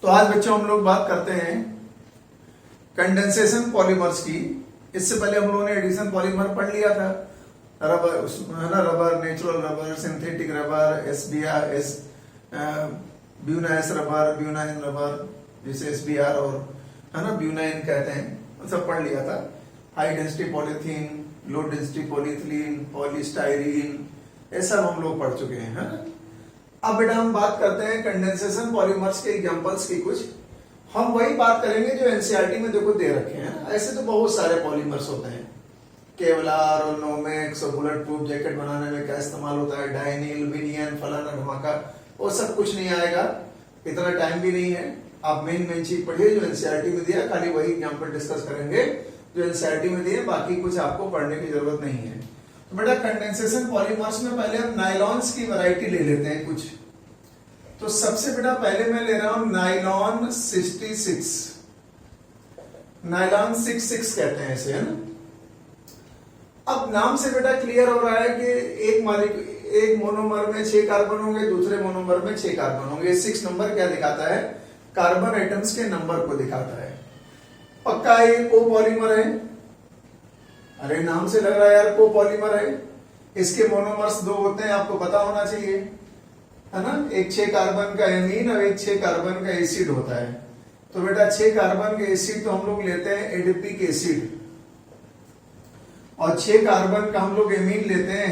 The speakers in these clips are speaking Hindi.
तो आज बच्चों हम लोग बात करते हैं कंडेंसेशन पॉलीमर्स की। इससे पहले हम लोगों ने एडिशन पॉलीमर पढ़ लिया था, रबर है ना, rubber, natural rubber, synthetic rubber, buna S rubber, buna N rubber जिसे एसबीआर और है ना ब्यूनाइन कहते हैं, सब पढ़ लिया था। High density polythene, low density polyethylene, polystyrene, ये सब हम लोग पढ़ चुके हैं, है ना। अब बेटा हम बात करते हैं कंडेंसेशन पॉलीमर्स के एग्जांपल्स की। कुछ हम वही बात करेंगे जो एनसीईआरटी में देखो दे रखे हैं। ऐसे तो बहुत सारे पॉलीमर्स होते हैं, केवलार और नोमेक्स और बुलेट प्रूफ जैकेट बनाने में क्या इस्तेमाल होता है, डाइनिल, विनियन, फलाना धमाका, वो सब कुछ नहीं आएगा, इतना टाइम भी नहीं है। आप मेन चीज पढ़िए जो एनसीईआरटी में दिया, खाली वही एग्जांपल डिस्कस करेंगे जो एनसीईआरटी में दिए, बाकी कुछ आपको पढ़ने की जरूरत नहीं है। तो बेटा कंडेंसेशन पॉलीमर्स में पहले हम नायलॉन्स की वैरायटी ले लेते हैं कुछ। तो सबसे बेटा पहले मैं ले रहा हूं नायलॉन 66, नायलॉन 66 कहते हैं इसे, है ना। अब नाम से बेटा क्लियर हो रहा है कि एक मोनोमर में 6 कार्बन होंगे, दूसरे मोनोमर में 6 कार्बन होंगे। 6 नंबर क्या दिखाता है? कार्बन एटम्स के नंबर को दिखाता है। पक्का ये कोपॉलीमर है, अरे नाम से लग रहा है यार कोपॉलीमर है। इसके मोनोमर्स 2 होते हैं, आपको पता होना चाहिए, है ना। एक 6 कार्बन का एमीन और एक 6 कार्बन का एसिड होता है। तो बेटा 6 कार्बन के एसिड तो हम लोग लेते हैं एडिपिक एसिड, और 6 कार्बन का हम लोग एमीन लेते हैं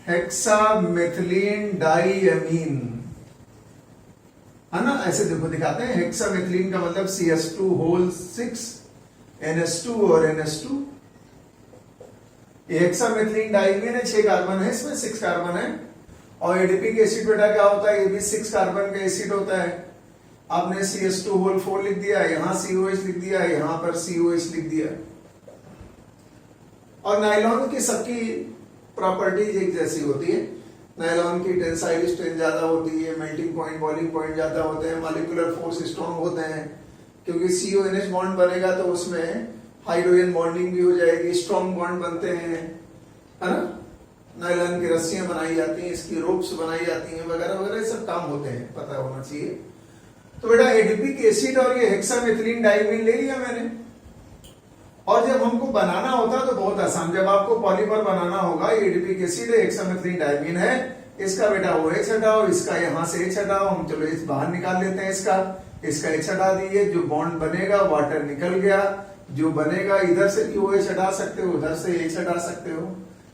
हेक्सामेथिलीन डाईएमीन, है ना। ऐसे देखो दिखाते हैं, हेक्सामेथिलीन का मतलब CH2 NH2 और NH2। ये हेक्सामेथिलीन डाईएमीन है, 6 कार्बन है, इसमें 6 कार्बन है। और एडिपिक एसिड बेटा क्या होता है? ये भी 6 कार्बन का एसिड होता है। आपने CH2 लिख दिया, यहां COH लिख दिया, यहां पर COH लिख दिया। और नायलॉन की सबकी प्रॉपर्टीज एक जैसी होती है। नायलॉन की टेंसाइल स्ट्रेंथ ज्यादा होती है, मेल्टिंग पॉइंट, बॉइलिंग पॉइंट ज्यादा होते हैं, मॉलिक्यूलर फोर्स स्ट्रॉन्ग होते हैं, क्योंकि CONH बॉन्ड बनेगा तो उसमें हाइड्रोजन बॉन्डिंग भी हो जाएगी, स्ट्रॉन्ग बॉन्ड बनते हैं, है ना। नायलॉन की रस्सियां बनाई जाती हैं, इसकी रोप्स बनाई जाती हैं, वगैरह वगैरह सब काम होते हैं, पता होना चाहिए। तो बेटा एडिपिक एसिड और ये हेक्सामेथिलीन डाईएमीन ले लिया मैंने। और जब हमको बनाना होता है तो बहुत आसान, जब आपको पॉलीमर बनाना होगा, एडिपिक एसिड है, हेक्सामेथिलीन डाईएमीन है, इसका बेटा OH हटाओ, इसका यहां से H हटाओ, हम चलो इस बाहर निकाल लेते हैं, इसका H हटा दीजिए, जो बॉन्ड बनेगा वाटर निकल गया, जो बनेगा इधर से भी OH हटा सकते हो, उधर से H हटा सकते हो,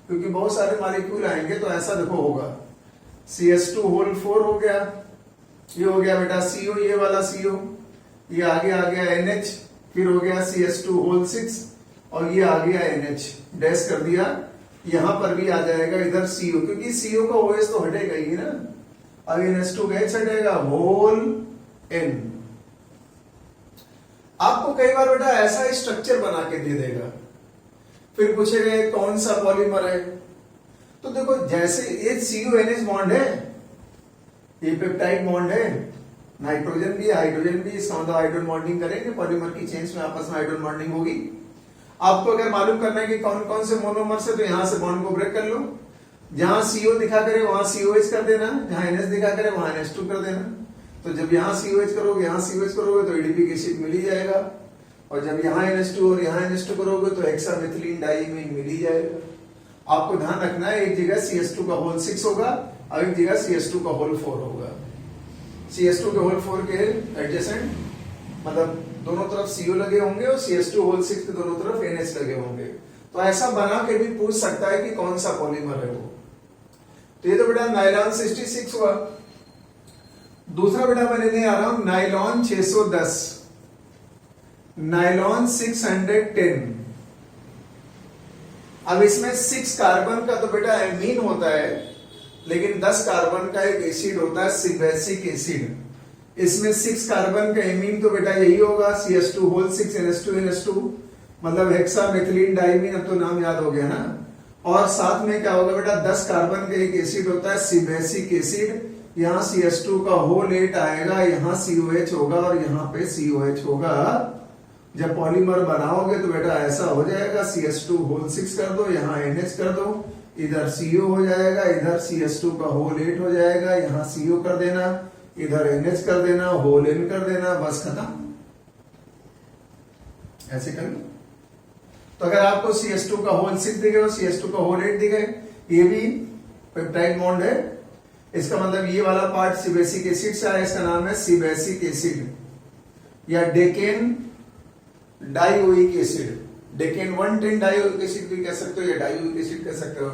क्योंकि बहुत सारे मॉलिक्यूल आएंगे। तो ऐसा देखो होगा, CH2 हो गया, ये हो गया बेटा CO, ये वाला CO, ये आगे आ गया NH, फिर हो गया CH2 6, और ये आ गया NH, डैश कर दिया, यहां पर भी आ जाएगा इधर CO, क्योंकि CO का OH तो हटेगा ही ना। अब NH2 का H हटेगा, होल N। आपको कई बार बेटा ऐसा स्ट्रक्चर बना के दे देगा, फिर पूछेगा कौन सा पॉलीमर है। तो देखो जैसे ये CONH बॉन्ड है, ये पेप्टाइड बॉन्ड है, नाइट्रोजन भी हाइड्रोजन भी, इसका मतलब हाइड्रोजन बॉन्डिंग करेंगे, पॉलीमर की चेन्स में आपस में हाइड्रोजन बॉन्डिंग होगी। आपको अगर मालूम करना है कि कौन कौन से मोनोमर्स है, तो यहां से बॉन्ड को ब्रेक कर लो, जहां CO दिखा करे वहां COH कर देना, जहां NH दिखा करे वहां NH2 कर देना। तो जब यहाँ COH करोगे, यहाँ COH करोगे तो एडिपिक एसिड मिल ही जाएगा, और जब यहाँ NH2 और यहाँ NH2 करोगे तो हेक्सामेथिलीन डाईएमीन मिल ही जाएगा। आपको ध्यान रखना है, एक जगह CH2 6 होगा और एक जगह CH2 4 होगा। CH2 4 के एडजेसेंट मतलब दोनों तरफ CO लगे होंगे, और CH2 6 के दोनों तरफ NH लगे होंगे। तो ऐसा बना के भी पूछ सकता है कि कौन सा पॉलीमर है वो। तो ये तो बेटा नायलॉन 66 हुआ। दूसरा बेटा मैं लेने आ रहा हूं नायलॉन 610, नायलॉन 610। अब इसमें 6 कार्बन का तो बेटा एमीन होता है, लेकिन 10 कार्बन का एक एसिड होता है सिबेसिक एसिड। इसमें 6 कार्बन का एमीन तो बेटा यही होगा, CH2 6 NH2 मतलब हेक्सामेथिलीन डाईएमीन, अब तो नाम याद हो गया ना। और साथ में क्या होगा बेटा, 10 कार्बन का एक एसिड होता है सिबेसिक एसिड, यहाँ CH2 का होल 8 आएगा, यहाँ COH होगा और यहाँ पे COH होगा। जब पॉलीमर बनाओगे तो बेटा ऐसा हो जाएगा, CH2 6 कर दो, यहाँ NH कर दो, इधर CO हो जाएगा, इधर CH2 का होल 8 हो जाएगा, यहाँ CO कर देना, इधर NH कर देना, होल N कर देना, बस खत्म। ऐसे कर लो। तो अगर आपको CH2 का होल 6 दिखे और CH2 का होल 8 दिखे, ये भी पेप्टाइड बॉन्ड है। इसका मतलब ये वाला पार्ट सिबेसिक एसिड से आया, इसका नाम है सिबेसिक एसिड या decane dioic acid. Decane 110 dioic acid भी कह सकते हो या डाइओइक एसिड कह सकते हो।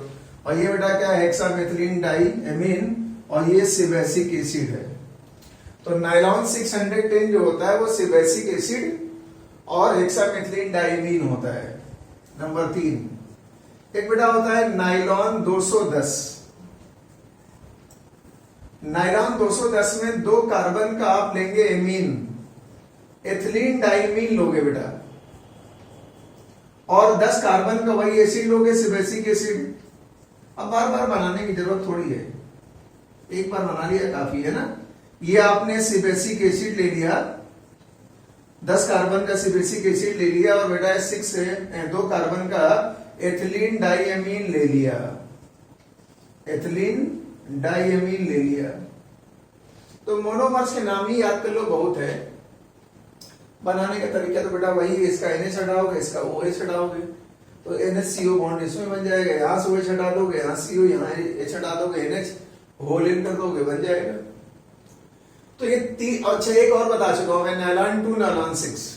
और ये बेटा क्या है, हेक्सामेथिलीन डाइएमीन, और ये सिबेसिक एसिड है। तो नायलॉन 610 जो होता है वो सिबेसिक एसिड और हेक्सामेथिलीन डाइएमीन होता है। नंबर 3 एक बेटा होता है नायलॉन 210। नायलॉन 210 में 2 कार्बन का आप लेंगे एमीन, एथिलीन डाइमीन लोगे बेटा, और 10 कार्बन का वही एसिड लोगे, सिबेसिक एसिड। अब बार बार बनाने की जरूरत थोड़ी है, एक बार बना लिया काफी है ना। ये आपने सिबेसिक एसिड ले लिया, 10 कार्बन का सिबेसिक एसिड ले लिया, और बेटा 2 कार्बन का एथिलीन डाइएमीन ले लिया, एथिलीन डाइएमीन ले लिया। तो मोनोमर्स के नाम ही याद कर लो, बहुत है। बनाने का तरीका तो बेटा वही है, इसका NH हटाओगे, इसका OH हटाओगे, तो NHCO बॉन्ड इसमें बन जाएगा। यहां से OH हटा दोगे, यहां CO, यहां H हटा दोगे, NH होल इन कर दोगे, बन जाएगा। तो ये अच्छा एक और बता चुका हूं मैं, नायलॉन 2 नायलॉन 6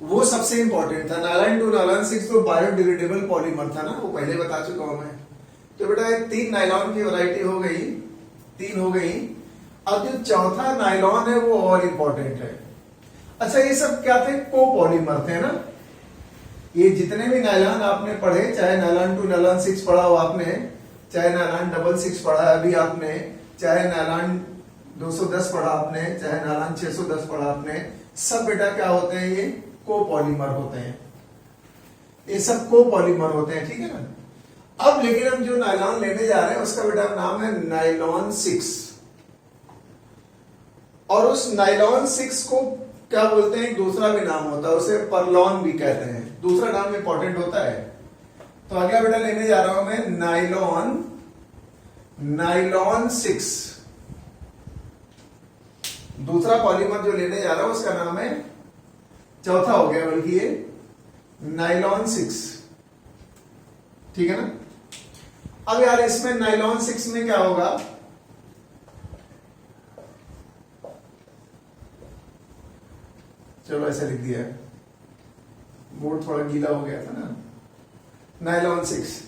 वो सबसे इंपॉर्टेंट था। नायलॉन 2 नायलॉन 6 तो बायोडिग्रेडेबल पॉलीमर था ना, वो पहले बता चुका हूं मैं। तो बेटा 3 नायलॉन की वैरायटी हो गई, 3 हो गई। अब जो चौथा नायलॉन है वो और इंपॉर्टेंट है। अच्छा ये सब क्या थे, कोपॉलीमर थे ना। ये जितने भी नायलॉन आपने पढ़े, चाहे नायलॉन 2 नायलॉन 6 पढ़ा हो आपने, चाहे नायलॉन 666 पढ़ा है अभी आपने, चाहे नायलॉन 210 पढ़ा आपने, चाहे नायलॉन 610 पढ़ा आपने, सब बेटा क्या होते हैं, ये कोपॉलीमर होते हैं। ये सब कोपॉलीमर होते हैं, ठीक है ना। अब लेकिन हम जो नायलॉन लेने जा रहे हैं उसका बेटा नाम है नायलॉन 6। और उस नायलॉन 6 को क्या बोलते हैं, दूसरा भी नाम होता है, उसे परलॉन भी कहते हैं, दूसरा नाम इंपॉर्टेंट होता है। तो अगला बेटा लेने जा रहा हूं मैं नायलॉन 6। दूसरा पॉलीमर जो लेने जा रहा हूं उसका नाम है, चौथा हो गया बल्कि ये, नायलॉन 6, ठीक है ना। अब यार इसमें नायलॉन 6 में क्या होगा, चलो ऐसे लिख दिया, बोर्ड थोड़ा गीला हो गया था ना। नायलॉन 6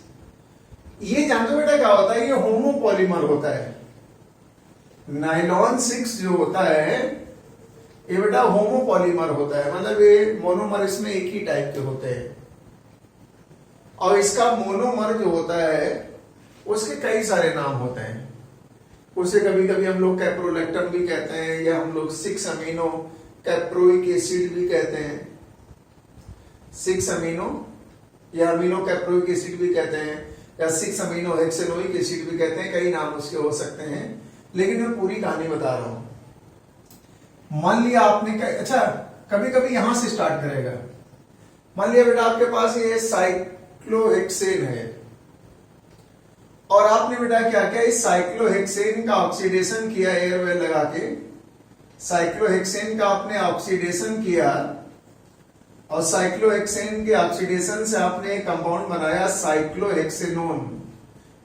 ये जानते हो बेटा क्या होता है, ये होमोपॉलीमर होता है। नायलॉन 6 जो होता है ये बेटा होमोपॉलीमर होता है, मतलब ये मोनोमर इसमें एक ही टाइप के होते हैं। और इसका मोनोमर जो होता है उसके कई सारे नाम होते हैं। उसे कभी कभी हम लोग कैप्रोलेक्टम भी कहते हैं, या हम लोग 6 अमीनो कैप्रोइक एसिड भी कहते हैं, 6 अमीनो या अमीनो कैप्रोइक एसिड भी कहते हैं, या 6 अमीनो हेक्सेनोइक एसिड भी कहते हैं। कई नाम उसके हो सकते हैं, लेकिन मैं पूरी कहानी बता रहा हूं। मान लिया आपने अच्छा कभी कभी यहां से स्टार्ट करेगा। मान लिया बेटा आपके पास ये साइक्लोहेक्सेन है, और आपने बेटा क्या किया, इस साइक्लोहेक्सेन का ऑक्सीडेशन किया एयरवेल लगा के। साइक्लोहेक्सेन का आपने ऑक्सीडेशन किया, और साइक्लोहेक्सेन के ऑक्सीडेशन से आपने एक कंपाउंड बनाया साइक्लोहेक्सेनोन।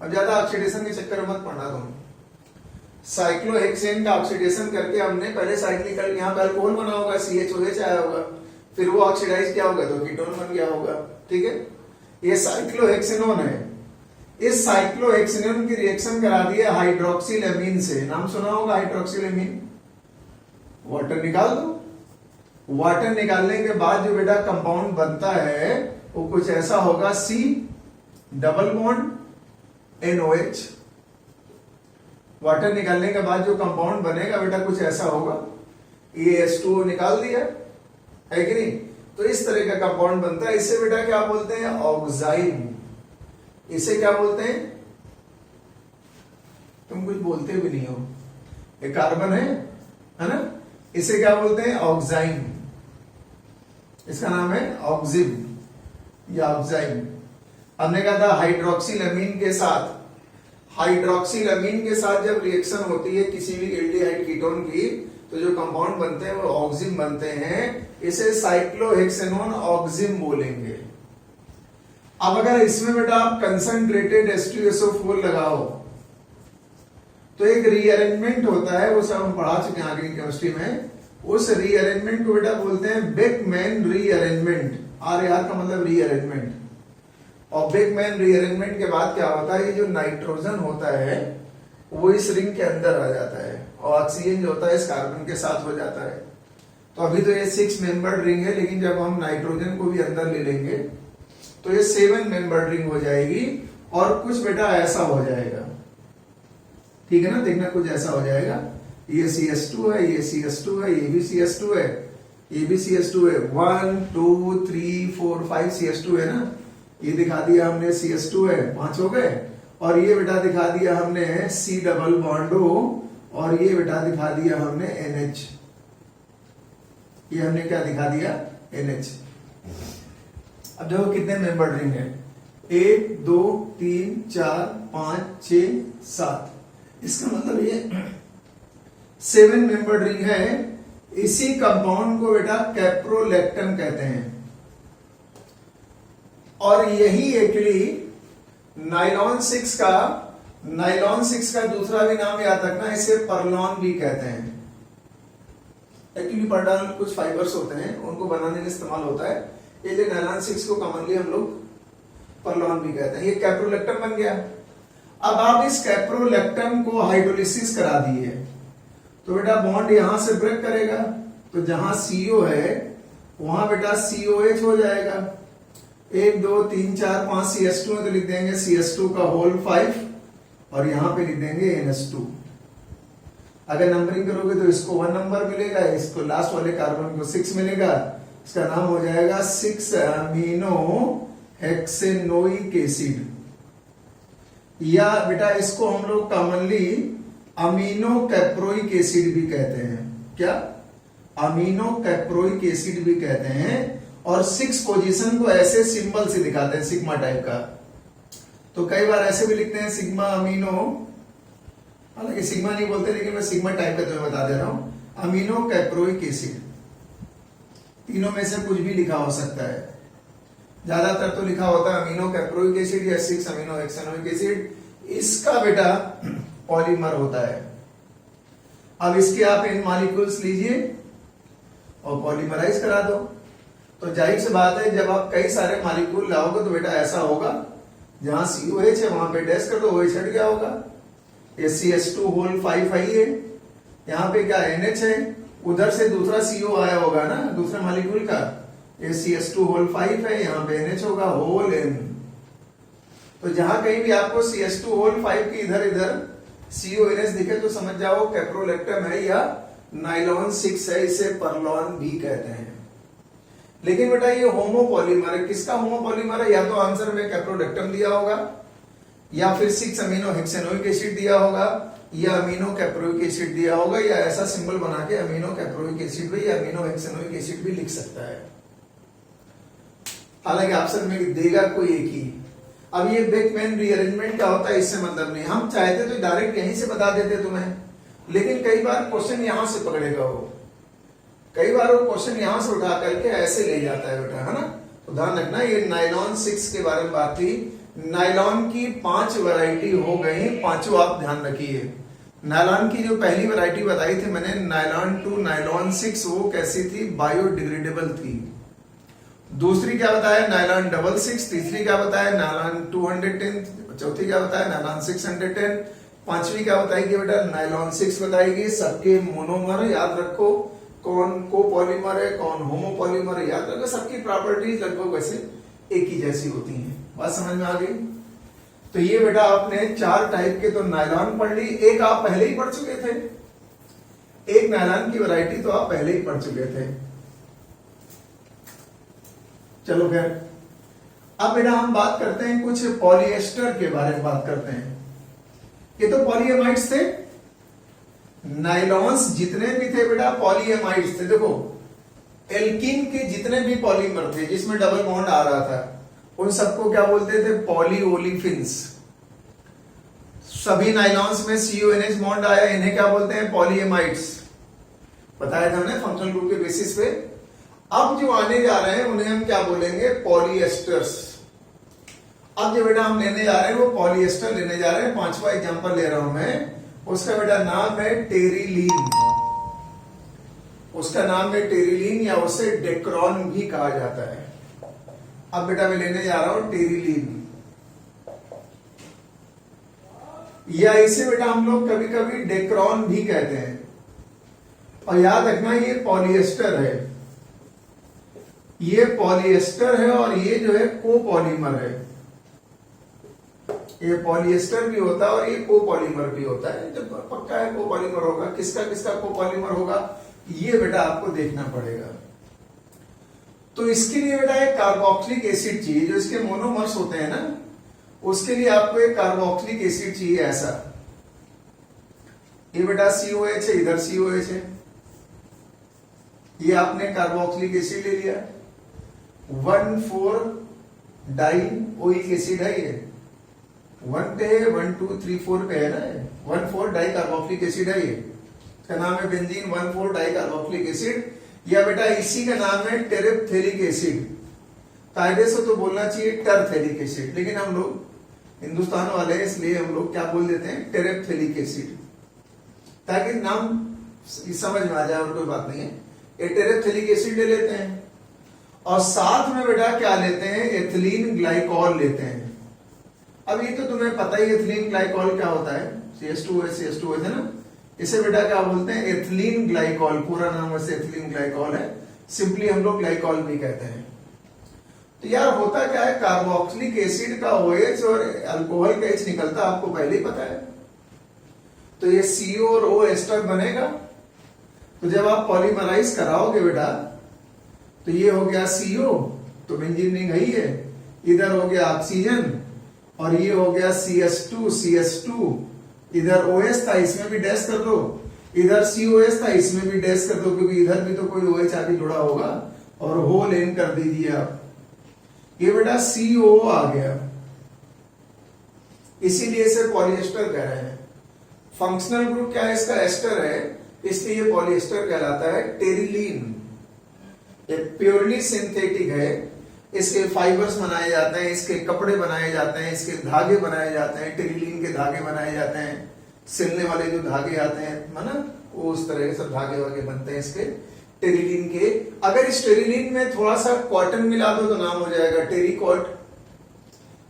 अब ज्यादा ऑक्सीडेशन के चक्कर में मत पड़ना तुम। साइक्लोहेक्सेन का ऑक्सीडेशन करके हमने पहले साइक्लिकल यहाँ पे अल्कोहल बना होगा, CHOH आया होगा, फिर वो ऑक्सीडाइज क्या होगा तो कीटोन बन गया होगा, ठीक है। ये साइक्लोहेक्सेनोन है। इस साइक्लोहेक्सेनोन की रिएक्शन करा दी है हाइड्रोक्सिल एमीन से। नाम सुना होगा हाइड्रोक्सिल एमीन। वाटर निकाल दो, वाटर निकालने के बाद जो बेटा कंपाउंड बनता है वो कुछ ऐसा होगा, C double bond NOH। Water निकालने के बाद जो कंपाउंड बनेगा बेटा कुछ ऐसा होगा, ये H2O निकाल दिया है कि नहीं। तो इस तरह का कंपाउंड बनता है। इसे बेटा क्या बोलते हैं, ऑक्साइड। इसे क्या बोलते हैं, तुम कुछ बोलते भी नहीं हो, ये कार्बन है ना। इसे क्या बोलते हैं, ऑक्साइन। इसका नाम है ऑक्सिब या ऑक्साइन। हमने कहा था हाइड्रोक्सिल अमीन के साथ हाइड्रोक्सिल अमीन के साथ जब रिएक्शन होती है किसी भी एल्डिहाइड कीटोन की, तो जो कंपाउंड बनते हैं वो ऑक्सिम बनते हैं, इसे साइक्लोहेक्सेनोन ऑक्सिम बोलेंगे। अब अगर इसमें बेटा आप कंसंट्रेटेड H2SO4 लगाओ तो एक रीअरेंजमेंट होता है, वो सब हम पढ़ा चुके हैं आगे केमिस्ट्री में। उस रीअरेंजमेंट को बेटा बोलते हैं बेकमैन रीअरेंजमेंट। आर का मतलब रीअरेंजमेंट। और बेकमैन रीअरेंजमेंट के बाद क्या होता है, ये जो नाइट्रोजन होता है वो इस रिंग के अंदर आ जाता है और ऑक्सीजन जो होता है इस कार्बन के साथ हो जाता है। तो अभी तो ये 6 मेंबर्ड रिंग है, लेकिन जब हम नाइट्रोजन को भी अंदर ले लेंगे तो ये 7 मेंबर्ड रिंग हो जाएगी और कुछ बेटा ऐसा हो जाएगा, ठीक है ना। देखना कुछ ऐसा हो जाएगा, ये CS2 है, ये CS2 है, ये भी CS2 है, ये भी CS2 है। 1 2 3 4 5 CS2 है ना। ये दिखा दिया हमने CS2 है, 5 हो गए। और ये बेटा दिखा दिया हमने C डबल बॉन्ड O, और ये बेटा दिखा दिया हमने NH। ये हमने क्या दिखा दिया, NH। अब देखो कितने मेंबर रिंग है, 1 2 3 4 5 6 7। इसका मतलब ये 7 मेंबर रिंग है। इसी कंपाउंड को बेटा कैप्रोलेक्टम कहते हैं। और यही एक्चुअली नाइलॉन 6 का दूसरा भी नाम याद रखना, इसे परलॉन भी कहते हैं। एक्चुअली परलॉन कुछ फाइबर्स होते हैं, उनको बनाने में इस्तेमाल होता है, इसलिए नाइलॉन 6 को कॉमनली हम लोग परलॉन भी कहते हैं। ये कैप्रोलेक्टम बन गया। अब आप इस कैप्रोलेक्टम को हाइड्रोलिसिस करा दिए तो बेटा बॉन्ड यहां से ब्रेक करेगा, तो जहां CO है वहां बेटा COH हो जाएगा। 1 2 3 4 5 CS2 है तो लिख देंगे CS2 का होल 5 और यहां पे लिख देंगे NH2। अगर नंबरिंग करोगे तो इसको 1 नंबर मिलेगा, इसको लास्ट वाले कार्बन को 6 मिलेगा। इसका नाम हो जाएगा 6 अमीनो हेक्सेनोइक एसिड, या बेटा इसको हम लोग कॉमनली अमीनो कैप्रोइक एसिड भी कहते हैं। क्या, अमीनो कैप्रोइक एसिड भी कहते हैं। और 6 पोजीशन को ऐसे सिंबल से दिखाते हैं, सिग्मा टाइप का। तो कई बार ऐसे भी लिखते हैं सिग्मा अमीनो, हालांकि सिग्मा नहीं बोलते लेकिन मैं सिग्मा टाइप का तुम्हें बता दे रहा हूं, अमीनो कैप्रोइक एसिड। तीनों में से कुछ भी लिखा हो सकता है, ज्यादातर तो लिखा होता है अमीनो कैप्रोइक एसिड या 6 अमीनो हेक्सेनोइक एसिड। इसका बेटा पॉलीमर होता है। अब इसके आप इन मॉलिक्यूल्स लीजिए और पॉलीमराइज करा दो। तो जाहिर सी बात है जब आप कई सारे मॉलिक्यूल लाओगे तो बेटा ऐसा होगा, जहां COH है वहां पे डैश कर दो, OH हट गया होगा। ये CS2 होल 5 है, यहाँ पे क्या NH है, उधर से दूसरा CO आया होगा ना दूसरे मॉलिक्यूल का, ये CS2 होल 5 है, यहाँ पे NH होगा होल N। तो जहां कहीं भी आपको CS2 होल 5 की इधर इधर CONH दिखे तो समझ जाओ कैप्रोलेक्टम है या नाइलॉन 6 है, इसे परलॉन भी कहते हैं। लेकिन बेटा ये होमोपॉलीमर है। किसका होमोपॉलीमर है, या तो आंसर में कैप्रोलेक्टम दिया होगा, या फिर 6 अमीनो हेक्सेनोइक एसिड दिया होगा, या अमीनो कैप्रोइक एसिड दिया होगा, या ऐसा सिंबल बना के अमीनो कैप्रोइक एसिड भी या अमीनो हेक्सेनोइक एसिड भी लिख सकता है। हालांकि ऑप्शन में देगा कोई एक ही। अब ये बेकमैन रीअरेंजमेंट क्या होता है इससे मतलब नहीं, हम चाहते तो डायरेक्ट यहीं से बता देते तुम्हें, लेकिन कई बार क्वेश्चन यहां से पकड़ेगा वो, कई बार वो क्वेश्चन यहां से उठा करके ऐसे ले जाता है बेटा, है ना। तो ध्यान रखना, ये नाइलॉन 6 के बारे में बात थी। नाइलॉन की 5 वैरायटी हो गई, पांचों आप ध्यान रखिए। नायलॉन की जो पहली वैरायटी बताई थी मैंने, नायलॉन 2 नायलॉन 6, वो कैसी थी, बायोडिग्रेडेबल थी। दूसरी क्या बताया, नायलॉन 666। तीसरी क्या बताया, नायलॉन 210। चौथी क्या बताया, नायलॉन 610। पांचवी क्या बताएगी बेटा, नायलॉन 6 बताएगी। सबके मोनोमर याद रखो, कौन कोपॉलीमर है कौन होमोपॉलीमर है याद रखो। सबकी प्रॉपर्टीज लगभग वैसे एक ही जैसी होती हैं। बात समझ में आ गई। तो ये बेटा आपने 4 टाइप के तो नायलॉन पढ़ ली, एक आप पहले ही पढ़ चुके थे, एक नायलॉन की वैरायटी तो आप पहले ही पढ़ चुके थे। चलो फिर अब बेटा हम बात करते हैं कुछ पॉलिएस्टर के बारे में बात करते हैं। ये तो पॉलीएमाइड्स थे, नाइलॉन्स जितने भी थे बेटा पॉलीएमाइड्स थे। देखो एल्कीन के जितने भी पॉलीमर थे जिसमें डबल बॉन्ड आ रहा था, उन सबको क्या बोलते थे, पॉलीओलिफिन्स। सभी नाइलॉन्स में CONH बॉन्ड आया, इन्हें क्या बोलते हैं? पॉलीएमाइड्स। बताया था हमने फंक्शनल ग्रुप के बेसिस पे। अब जो आने जा रहे हैं उन्हें हम क्या बोलेंगे? पॉलीएस्टर्स। अब जो बेटा हम लेने जा रहे हैं वो पॉलीएस्टर लेने जा रहे हैं। 5वां एग्जांपल ले रहा हूं मैं, उसका बेटा नाम है टेरिलीन। उसका नाम है टेरिलीन, या उसे डेक्रॉन भी कहा जाता है। अब बेटा मैं लेने जा रहा हूं टेरिलीन, या इसे बेटा हम लोग कभी कभी डेक्रॉन भी कहते हैं। और याद रखना ये पॉलीएस्टर है, ये पॉलीएस्टर है और ये जो है कोपॉलीमर है। ये पॉलीएस्टर भी होता है और ये कोपॉलीमर भी होता है। जब पक्का है कोपॉलीमर होगा, किसका किसका कोपॉलीमर होगा ये बेटा आपको देखना पड़ेगा। तो इसके लिए बेटा एक कार्बोक्सिलिक एसिड चाहिए, जो इसके मोनोमर्स होते हैं ना, उसके लिए आपको एक कार्बोक्सिलिक एसिड चाहिए ऐसा। ये बेटा COH है, इधर COH है, ये आपने कार्बोक्सिलिक एसिड ले लिया। 1,4 डाइओइक एसिड है ये, 1 पे है, 1 2 3 4 पे है ना, 1,4 डाई कार्बोक्सिलिक एसिड है ये। इसका नाम है बेंजीन 1,4 डाई कार्बोक्सिलिक एसिड, या बेटा इसी का नाम है टेरेप्थेलिक एसिड। कायदे से तो बोलना चाहिए टरफेलिक एसिड, लेकिन हम लोग हिंदुस्तान वाले हैं इसलिए हम लोग क्या बोल देते हैं? टेरेप्थेलिक एसिड, ताकि नाम समझ में आ जाए और कोई बात नहीं है। ये टेरेप्थेलिक एसिड ले लेते हैं और साथ में बेटा क्या लेते हैं? एथिलीन ग्लाइकॉल लेते हैं। अब ये तो तुम्हें पता ही एथिलीन ग्लाइकॉल क्या होता है, CH2OH है ना। इसे बेटा क्या बोलते हैं? Ethylene glycol. पूरा नाम वैसे एथिलीन ग्लाइकॉल है, सिंपली हम लोग ग्लाइकॉल भी कहते हैं। तो यार होता क्या है, कार्बोक्सिलिक एसिड का OH और अल्कोहल का H निकलता आपको पहले ही पता है। तो ये CO और O एस्टर बनेगा। तो जब आप पॉलीमराइज कराओगे बेटा, तो ये हो गया CO, तो बेंजीन रिंग है ही है, इधर हो गया ऑक्सीजन, और ये हो गया CH2, इधर OH था, इसमें भी डैश कर दो, इधर COH था, इसमें भी डैश कर दो, क्योंकि इधर भी तो कोई OH आदि जुड़ा होगा, और होल एन कर दीजिए आप। ये बेटा CO आ गया, इसीलिए इसे पॉलीएस्टर कह रहे हैं। फंक्शनल ग्रुप क्या है इसका? एस्टर है, इसलिए ये पॉलीएस्टर कहलाता है। टेरिलीन ये प्योरली सिंथेटिक है, इसके फाइबर्स बनाए जाते हैं, इसके कपड़े बनाए जाते हैं, इसके धागे बनाए जाते हैं, टेरिलीन के धागे बनाए जाते हैं, सिलने वाले जो धागे आते हैं ना, वो उस तरह के सब धागे वागे बनते हैं इसके टेरिलीन के। अगर इस टेरिलीन में थोड़ा सा कॉटन मिला दो तो नाम हो जाएगा टेरिकॉट,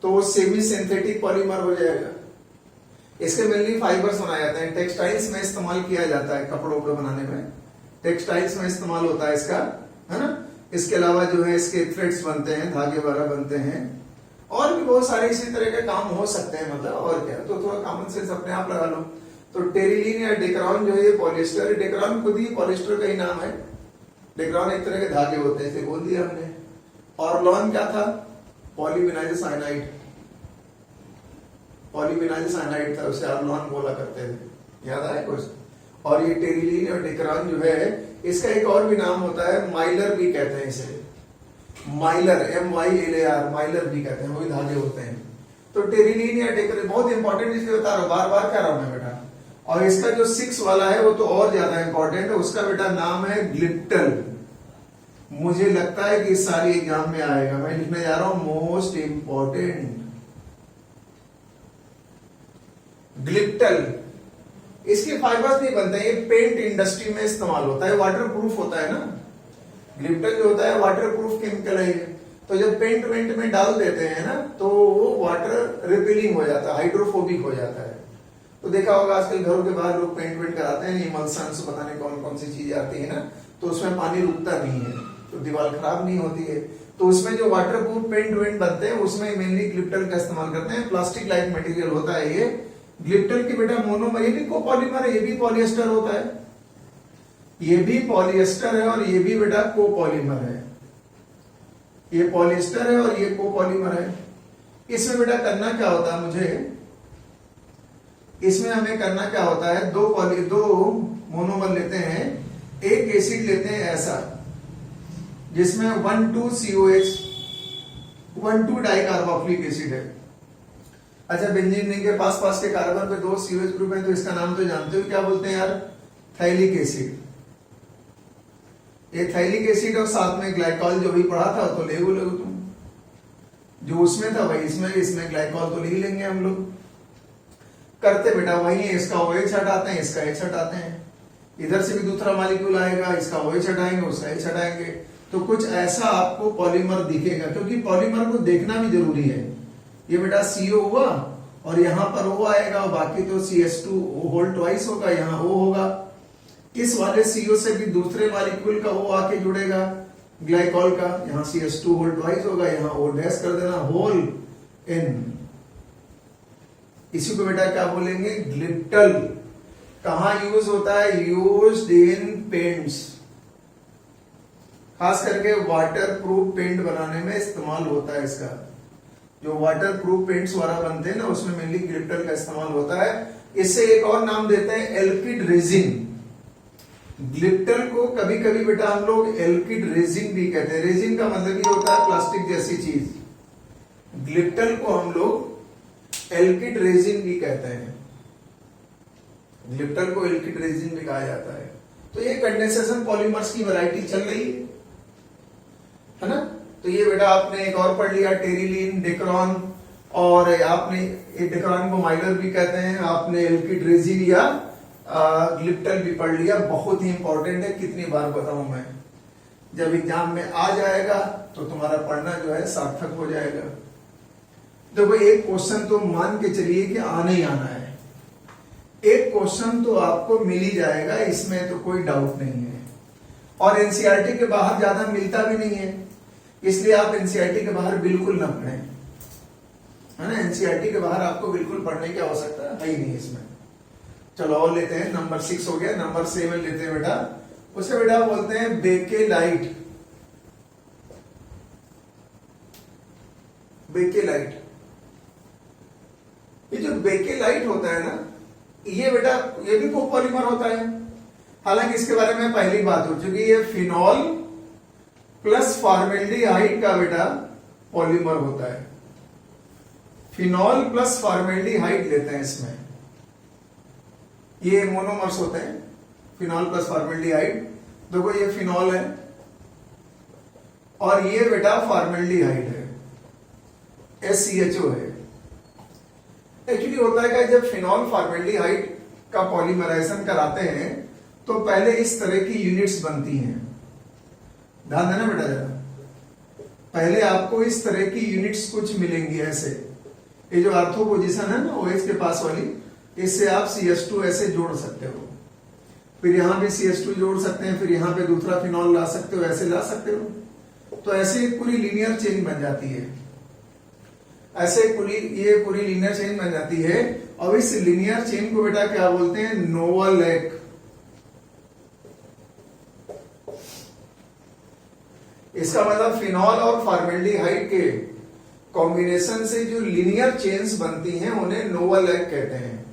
तो वो सेमी सिंथेटिक पॉलीमर हो जाएगा। इसके मेनली फाइबर्स बनाए जाते हैं, टेक्सटाइल्स में इस्तेमाल किया जाता है, कपड़ों को बनाने में टेक्सटाइल्स में इस्तेमाल होता है इसका, है ना। इसके अलावा जो है इसके थ्रेड्स बनते हैं, धागे वगैरह बनते हैं, और भी बहुत सारे इसी तरह के काम हो सकते हैं, मतलब और क्या। तो थोड़ा कॉमन सेंस अपने आप लगा लो। तो टेरिलीन या डेक्रॉन जो है ये पॉलिएस्टर है। डेक्रॉन खुद ही पॉलिएस्टर का ही नाम है। डेक्रॉन एक तरह के धागे होते हैं, इसे बोल दिया हमने। ऑर्लॉन क्या था? पॉलीविनाइल साइनाइड, पॉलीविनाइल साइनाइड था, उसे ऑर्लॉन बोला करते थे, याद आया कुछ। और ये टेरिलीन और डेक्रॉन जो है, इसका एक और भी नाम होता है, माइलर भी कहते हैं इसे। माइलर, MYLAR, माइलर भी कहते हैं, वही धागे होते हैं। तो टेरिलीन या डेक्रॉन बहुत इंपॉर्टेंट, इसलिए बता रहा हूं, बार बार कह रहा हूं मैं बेटा। और इसका जो 6 वाला है वो तो और ज्यादा इंपॉर्टेंट है, उसका बेटा नाम है ग्लिप्टल। मुझे लगता है कि इस सारी एग्जाम में आएगा, मैं लिखने जा रहा हूं मोस्ट इंपॉर्टेंट ग्लिप्टल। इसके फाइबर्स नहीं बनते हैं, ये पेंट इंडस्ट्री में इस्तेमाल होता है, वाटर प्रूफ होता है ना। ग्लिप्टल जो होता है वाटर प्रूफ केमिकल है। तो जब पेंट वेंट में डाल देते हैं ना, तो वो वाटर रिपेलिंग हो जाता है, हाइड्रोफोबिक हो जाता है। तो देखा होगा आजकल घरों के बाहर लोग पेंट वेंट कराते हैं, इमल्सन्स पता नहीं कौन कौन सी चीज आती है ना, तो उसमें पानी रुकता नहीं है, तो दीवार खराब नहीं होती है। तो उसमें जो वाटर प्रूफ पेंट वेंट बनते हैं उसमें मेनली ग्लिप्टल का इस्तेमाल करते हैं। प्लास्टिक लाइक मटेरियल होता है ये ग्लिप्टल की बेटा। मोनोमर, ये भी कोपॉलीमर है, ये भी पॉलिएस्टर होता है, ये भी पॉलिएस्टर है, और ये भी बेटा कोपॉलीमर है। ये पॉलिएस्टर है और ये कोपॉलीमर है। इसमें बेटा करना क्या होता है मुझे, इसमें हमें करना क्या होता है, दो मोनोमर लेते हैं, एक एसिड लेते हैं ऐसा जिसमें 1,2 COH, 1,2 डाइकार्बोक्सिलिक एसिड है। अच्छा, बेंजीन रिंग के पास पास के कार्बन पे 2 COH ग्रुप है, तो इसका नाम तो जानते हो क्या बोलते हैं यार? Phthalic acid. ये थैलिक एसिड और साथ में ग्लाइकॉल जो भी पढ़ा था तो ले बोले तुम, जो उसमें था वही इसमें ग्लाइकॉल तो ले लेंगे हम लोग। करते बेटा वही है, इसका OH हटाते हैं, इसका H हटाते हैं, इधर से भी दूसरा मॉलिक्यूल आएगा, इसका OH हटाएंगे, उसका H हटाएंगे, तो कुछ ऐसा आपको पॉलीमर दिखेगा। क्योंकि पॉलीमर को देखना भी जरूरी है। ये बेटा CO हुआ और यहाँ पर O आएगा, और बाकी तो CH2 होल ट्वाइस होगा, यहाँ O होगा। इस वाले CO से भी दूसरे मॉलिक्यूल का O आके जुड़ेगा ग्लाइकॉल का, यहाँ CH2 होल ट्वाइस होगा, यहाँ O डैश कर देना, होल N। इसी को बेटा क्या बोलेंगे? ग्लिप्टल। कहां यूज होता है? यूज्ड इन पेंट्स, खास करके वाटर प्रूफ पेंट बनाने में इस्तेमाल होता है इसका। जो वाटर प्रूफ पेंट्स वाला बनते हैं ना, उसमें मेनली ग्लिप्टल का इस्तेमाल होता है। इससे एक और नाम देते हैं एल्किड रेजिन। ग्लिप्टल को कभी कभी बेटा हम लोग एल्किड रेजिन भी कहते हैं। रेजिन का मतलब ये होता है प्लास्टिक जैसी चीज। ग्लिप्टल को हम लोग एल्किड रेजिन भी कहते हैं। ग्लिप्टल को एल्किड रेजिन भी कहा जाता है। तो ये कंडेंसेशन पॉलीमर्स की वैरायटी चल रही है ना। तो ये बेटा आपने एक और पढ़ लिया, टेरिलीन, डेक्रॉन, और आपने डेक्रॉन को माइलर भी कहते हैं, आपने एल्किड रेजिन या ग्लिप्टल भी पढ़ लिया। बहुत ही इंपॉर्टेंट है, कितनी बार बताऊं मैं। जब एग्जाम में आ जाएगा तो तुम्हारा पढ़ना जो है सार्थक हो जाएगा। देखो एक क्वेश्चन तो मान के चलिए कि आना ही आना है, एक क्वेश्चन तो आपको मिल ही जाएगा, इसमें तो कोई डाउट नहीं है। और एनसीईआरटी के बाहर ज्यादा मिलता भी नहीं है, इसलिए आप एनसीईआरटी के बाहर बिल्कुल न पढ़ें, है ना। एनसीईआरटी के बाहर आपको बिल्कुल पढ़ने की आवश्यकता है ही नहीं इसमें। चलो और लेते हैं, नंबर 6 हो गया, नंबर 7 लेते हैं बेटा। उसे बेटा बोलते हैं बेकेलाइट। बेकेलाइट, ये जो बेकेलाइट होता है ना, ये बेटा ये भी कोपॉलीमर होता है। हालांकि इसके बारे में पहली बात हो चुकी है, फिनॉल प्लस फॉर्मेल्डिहाइड का बेटा पॉलीमर होता है। फिनॉल प्लस फॉर्मेल्डिहाइड लेते हैं इसमें, ये मोनोमर्स होते हैं, फिनॉल प्लस फॉर्मेल्डिहाइड। देखो ये फिनॉल है और ये बेटा फॉर्मेल्डिहाइड है, SCHO है। एक्चुअली होता है कि जब फिनॉल फॉर्मेल्डिहाइड का पॉलीमराइजेशन कराते हैं तो पहले इस तरह की यूनिट्स बनती हैं। ध्यान देना बेटा जरा, पहले आपको इस तरह की यूनिट्स कुछ मिलेंगी ऐसे। ये जो आर्थो पोजीशन है ना OH के पास वाली, इससे आप CH2 ऐसे जोड़ सकते हो, फिर यहां पे CH2 जोड़ सकते हैं, फिर यहां पे दूसरा फिनॉल ला सकते हो, ऐसे ला सकते हो। तो ऐसे एक पूरी लीनियर चेन बन जाती है, ऐसे ये पूरी लीनियर चेन बन जाती है। और इस लीनियर चेन को बेटा क्या बोलते हैं? नोवालेक। इसका मतलब फिनॉल और फॉर्मेल्डिहाइड के कॉम्बिनेशन से जो लीनियर चेन्स बनती हैं उन्हें नोवालेक कहते हैं।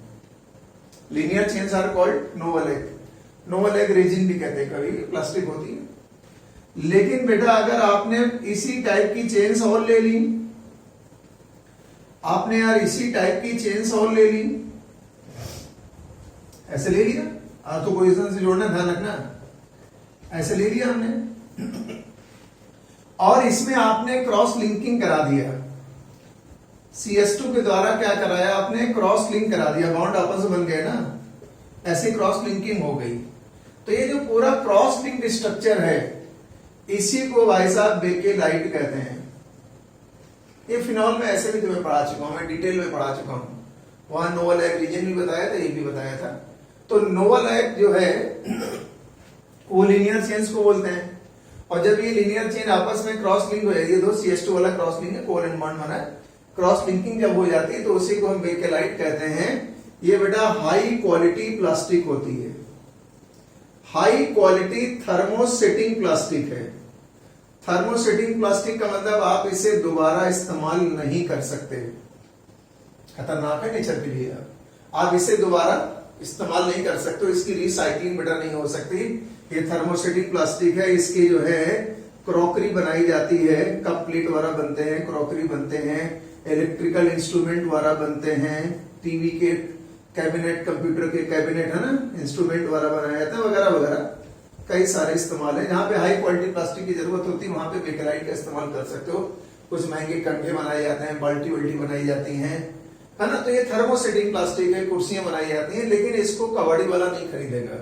Linear chains are called novolac. Novolac resin भी कहते हैं, कभी प्लास्टिक होती है। लेकिन बेटा अगर आपने इसी टाइप की चेन्स और ले ली, आपने यार इसी टाइप की चेन्स और ले ली, ऐसे ले लिया, आर्थो पोजीशन से जोड़ना, ध्यान रखना, ऐसे ले लिया हमने, और इसमें आपने क्रॉस लिंकिंग करा दिया। CH2 के द्वारा क्या कराया आपने? क्रॉस लिंक करा दिया, बॉन्ड आपस में बन गए ना, ऐसे क्रॉस लिंकिंग हो गई। तो ये जो पूरा क्रॉस लिंक स्ट्रक्चर है, इसी को भाई साहब बेकेलाइट कहते हैं। ये फिनॉल में ऐसे भी तुम्हें पढ़ा चुका हूं, मैं डिटेल में पढ़ा चुका हूं, वहां नोवालेक रीजन भी बताया था, ये भी बताया था। तो नोवालेक जो है वो लीनियर चेन्स को बोलते हैं, और जब ये लीनियर चेन आपस में क्रॉस लिंक हो जाती है, दो CH2 वाला क्रॉस लिंक है, कोवलेंट बॉन्ड बना है, क्रॉस लिंकिंग जब हो जाती है तो उसी को हम बेकेलाइट कहते हैं। ये बेटा हाई क्वालिटी प्लास्टिक होती है, हाई क्वालिटी थर्मोसेटिंग प्लास्टिक है। थर्मोसेटिंग प्लास्टिक का मतलब आप इसे दोबारा इस्तेमाल नहीं कर सकते, खतरनाक है नेचर के लिए। आप इसे दोबारा इस्तेमाल नहीं कर सकते, इसकी रिसाइकलिंग बेटा नहीं हो सकती। ये थर्मोसेटिक प्लास्टिक है, इसके जो है क्रॉकरी बनाई जाती है, कप प्लेट वगैरह बनते हैं, क्रॉकरी बनते हैं, इलेक्ट्रिकल इंस्ट्रूमेंट द्वारा बनते हैं, टीवी के कैबिनेट, कंप्यूटर के कैबिनेट है ना, इंस्ट्रूमेंट द्वारा बनाया जाता है, वगैरह वगैरह कई सारे इस्तेमाल है। जहां पे हाई क्वालिटी प्लास्टिक की जरूरत होती है वहां पे बेकेलाइट का इस्तेमाल कर सकते हो। कुछ महंगे कंघे बनाए जाते हैं, बाल्टी वल्टी बनाई जाती हैं, है ना। तो ये थर्मोसेटिंग प्लास्टिक है, कुर्सियां बनाई जाती हैं, लेकिन इसको कबाड़ी वाला नहीं खरीदेगा,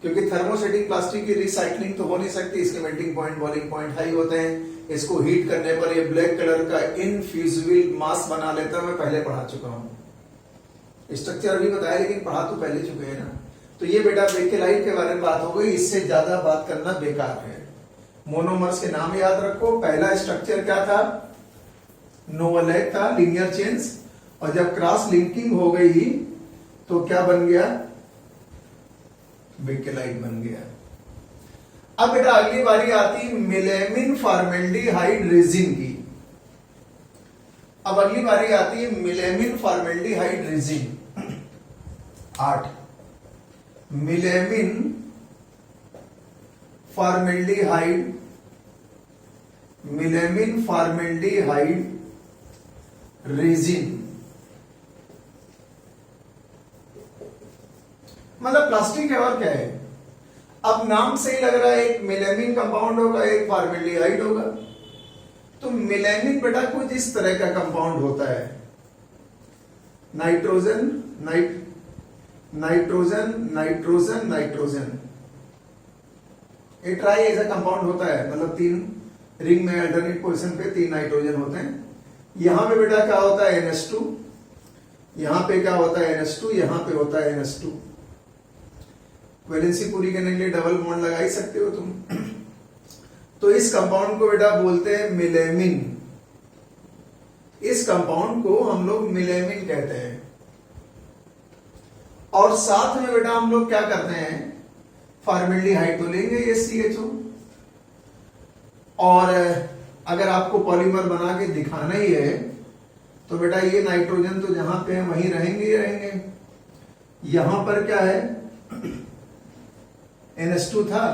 क्योंकि थर्मोसेटिक प्लास्टिक की रिसाइकलिंग तो हो नहीं सकती, इसके melting point, boiling point high होते हैं। इसको हीट करने पर ये ब्लैक कलर का इनफ्यूजिबल मास बना लेता है। मैं पहले पढ़ा चुका हूं, स्ट्रक्चर अभी बताया, लेकिन पढ़ा तो पहले चुके हैं ना। तो ये बेटा बेकेलाइट के बारे में बात हो गई, इससे ज्यादा बात करना बेकार है। मोनोमर्स के नाम याद रखो। पहला स्ट्रक्चर क्या था? नोवलेट था, लीनियर चेन्स, और जब क्रॉस लिंकिंग हो गई तो क्या बन गया? बेकेलाइट बन गया। अब बेटा अगली बारी आती मेलामिन फॉर्मेल्डिहाइड रेजिन की। अब अगली बारी आती है melamine formaldehyde resin. 8 melamine formaldehyde, melamine formaldehyde resin मतलब प्लास्टिक है और क्या है। अब नाम से ही लग रहा है, एक मेलामिन कंपाउंड होगा, एक फॉर्मेल्डिहाइड होगा। तो मेलामिन बेटा कुछ इस तरह का कंपाउंड होता है, नाइट्रोजन नाइट्रोजन नाइट्रोजन नाइट्रोजन, ये ट्राई ऐसा कंपाउंड होता है, मतलब 3 रिंग में अल्टरनेट पोजीशन पे 3 नाइट्रोजन होते हैं। यहां पे बेटा क्या होता है? NH2, यहां पे क्या होता है? NH2, यहां पे होता है NH2। वैलेंसी पूरी करने के लिए डबल बॉन्ड लगा ही सकते हो तुम। तो इस कंपाउंड को बेटा बोलते हैं मेलामिन। इस कंपाउंड को हम लोग मेलामिन कहते हैं। और साथ में बेटा हम लोग क्या करते हैं? फॉर्मेल्डिहाइड तो लेंगे, ये CHO। और अगर आपको पॉलीमर बना के दिखाना ही है तो बेटा ये नाइट्रोजन तो जहां पे है वहीं रहेंगे ही रहेंगे। यहां पर क्या है? NH2 था,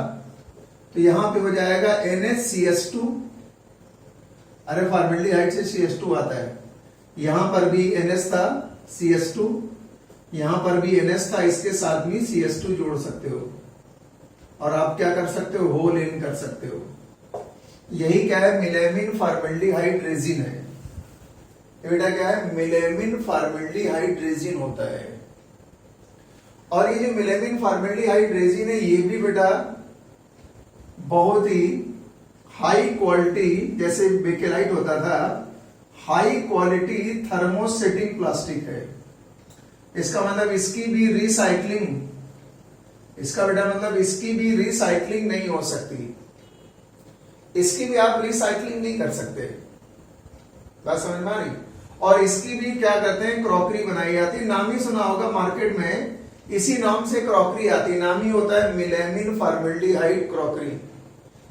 तो यहां पे हो जाएगा NHCH2। अरे फॉर्मेल्डिहाइड से CH2 आता है। यहां पर भी NH था, CH2, यहां पर भी NH था, इसके साथ भी CH2 जोड़ सकते हो और आप क्या कर सकते हो? होल इन कर सकते हो। यही क्या है? मेलामिन फॉर्मेल्डिहाइड रेजिन है। बेटा क्या है? मेलामिन फॉर्मेल्डिहाइड रेजिन होता है। और ये जो मेलामिन फॉर्मेल्डिहाइड रेजिन है, ये भी बेटा बहुत ही हाई क्वालिटी, जैसे बेकेलाइट होता था, हाई क्वालिटी थर्मोसेटिंग प्लास्टिक है। इसका मतलब इसकी भी रिसाइकलिंग, इसका बेटा मतलब इसकी भी रिसाइकलिंग नहीं हो सकती, इसकी भी आप रिसाइकलिंग नहीं कर सकते। बात समझ में आ रही? और इसकी भी क्या करते हैं? क्रॉकरी बनाई जाती है। नाम ही सुना होगा मार्केट में, इसी नाम से क्रॉकरी आती है। नाम ही होता है मेलामिन फॉर्मेल्डिहाइड क्रॉकरी,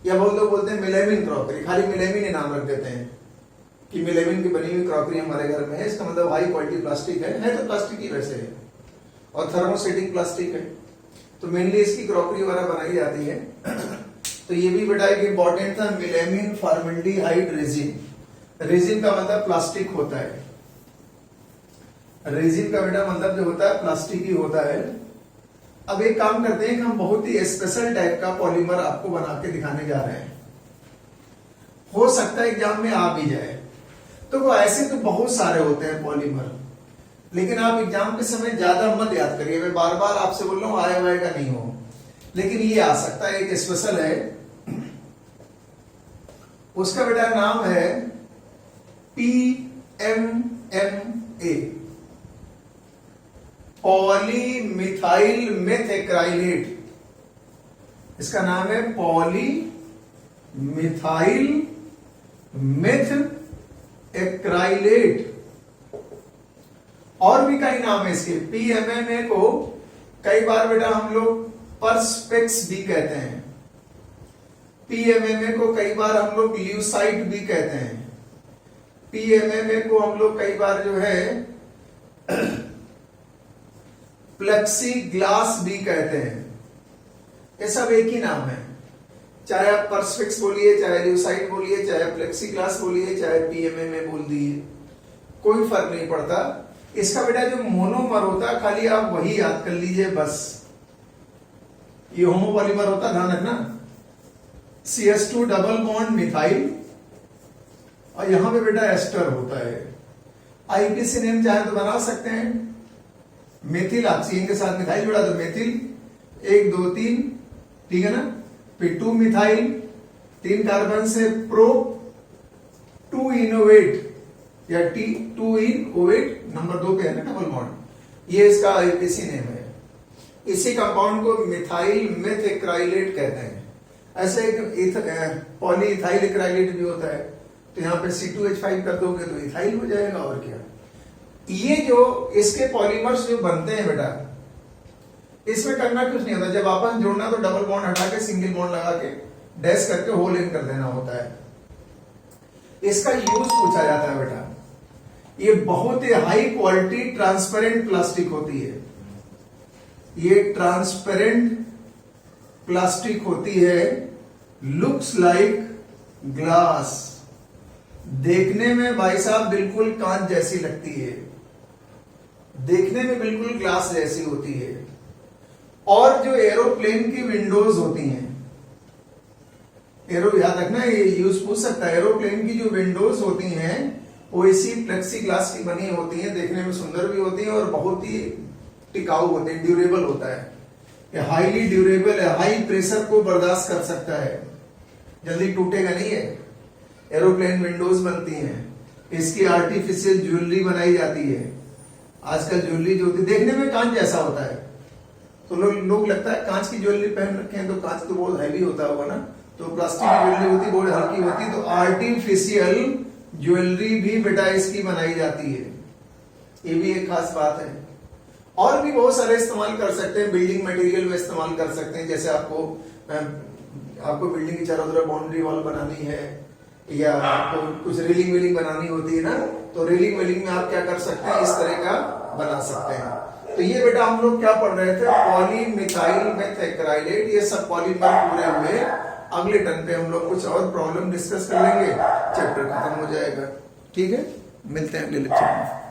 या बोलते हैं मेलामिन क्रॉकरी। खाली मेलामिन ही नाम रख देते हैं कि मेलामिन की बनी हुई क्रॉकरी हमारे घर में है। इसका मतलब हाई क्वालिटी प्लास्टिक है तो प्लास्टिक ही वैसे है, और थर्मोसेटिंग प्लास्टिक है, तो मेनली इसकी क्रॉकरी वगैरह बनाई जाती है। तो ये भी बेटा एक इंपॉर्टेंट था, मेलामिन फॉर्मेल्डिहाइड रेजिन। रेजिन का मतलब प्लास्टिक होता है। रेजिन का बेटा मतलब जो होता है प्लास्टिक ही होता है। अब एक काम करते हैं कि हम बहुत ही स्पेशल टाइप का पॉलीमर आपको बना के दिखाने जा रहे हैं, हो सकता है एग्जाम में आ भी जाए। तो वो ऐसे तो बहुत सारे होते हैं पॉलीमर, लेकिन आप एग्जाम के समय ज्यादा मत याद करिए। मैं बार बार आपसे बोल रहा हूं आएगा नहीं हो, लेकिन ये आ सकता है। एक स्पेशल है, उसका बेटा नाम है PMMA, पॉलीमिथाइल मेथएक्राइलेट। इसका नाम है पॉलीमिथाइल मेथएक्राइलेट। और भी कई नाम है इसके। PMMA को कई बार बेटा हम लोग पर्सपेक्स भी कहते हैं। PMMA को कई बार हम लोग ल्यूसाइड भी कहते हैं। PMMA को हम लोग कई बार जो है प्लेक्सी ग्लास भी कहते हैं। ये सब एक ही नाम है, चाहे आप पर्सपेक्स बोलिए, चाहे ल्यूसाइड बोलिए, चाहे प्लेक्सी ग्लास बोलिए, चाहे PMMA बोल दिए, कोई फर्क नहीं पड़ता। इसका बेटा जो मोनोमर होता है खाली आप वही याद कर लीजिए बस। ये होमोपॉलीमर होता, ध्यान रखना, CH2 डबल बॉन्ड मिथाइल, और यहां पे बेटा एस्टर होता है। आईपीसी नेम चाहे तो बना सकते हैं, मेथिल ऑक्सीजन के साथ मिथाइल जुड़ा तो मेथिल 1 2 3, ठीक है ना। फिर 2 मिथाइल 3 कार्बन से प्रो 2 इनोवेट या T2 इनोवेट नंबर 2 पे है ना डबल बॉन्ड, ये इसका आईपीसी नेम है। इसी कंपाउंड को मिथाइल मेथएक्राइलेट कहते हैं। ऐसे एक पॉलीइथाइल एक्राइलेट भी होता है, तो यहाँ पे C2H5 कर दोगे तो इथाइल हो जाएगा, और क्या। ये जो इसके पॉलीमर्स जो बनते हैं बेटा, इसमें करना कुछ नहीं होता। जब आपस जोड़ना तो डबल बॉन्ड हटा के सिंगल बॉन्ड लगा के डैश करके होल इन कर देना होता है। इसका यूज पूछा जाता है बेटा। ये बहुत ही हाई क्वालिटी ट्रांसपेरेंट प्लास्टिक होती है। ये ट्रांसपेरेंट प्लास्टिक होती है, लुक्स लाइक ग्लास, देखने में भाई साहब बिल्कुल कांच जैसी लगती है, देखने में बिल्कुल ग्लास जैसी होती है। और जो एरोप्लेन की विंडोज होती हैं, याद रखना ये यूज पूछ सकता है, एरोप्लेन की जो विंडोज होती हैं वो इसी प्लेक्सी ग्लास की बनी होती हैं, देखने में सुंदर भी होती हैं और बहुत ही टिकाऊ होते हैं, ड्यूरेबल होता है। ये हाईली ड्यूरेबल है, हाई प्रेशर को बर्दाश्त कर सकता है, जल्दी टूटेगा नहीं है। एरोप्लेन विंडोज बनती हैं, इसकी आर्टिफिशियल ज्वेलरी बनाई जाती है। आजकल ज्वेलरी जो होती है देखने में कांच जैसा होता है, तो लोग लगता है कांच की ज्वेलरी पहन रखे हैं तो कांच तो बहुत हैवी होता होगा ना, तो प्लास्टिक की ज्वेलरी होती है बहुत हल्की होती है, तो आर्टिफिशियल ज्वेलरी भी बेटा इसकी बनाई जाती है। ये भी एक खास बात है। और भी बहुत सारे इस्तेमाल कर सकते हैं, बिल्डिंग मटेरियल में इस्तेमाल कर सकते हैं। जैसे आपको बिल्डिंग की चारों तरफ बाउंड्री वॉल बनानी है, या आपको कुछ रेलिंग वेलिंग बनानी होती है ना, तो रेलिंग वेलिंग में आप क्या कर सकते हैं, इस तरह का बना सकते हैं। तो ये बेटा हम लोग क्या पढ़ रहे थे, पॉलीमिथाइल मेथएक्राइलेट, ये सब पॉलीमर पूरे हुए। अगले टर्न पे हम लोग कुछ और प्रॉब्लम डिस्कस कर लेंगे, चैप्टर खत्म हो जाएगा। ठीक है, मिलते हैं अगले लेक्चर में।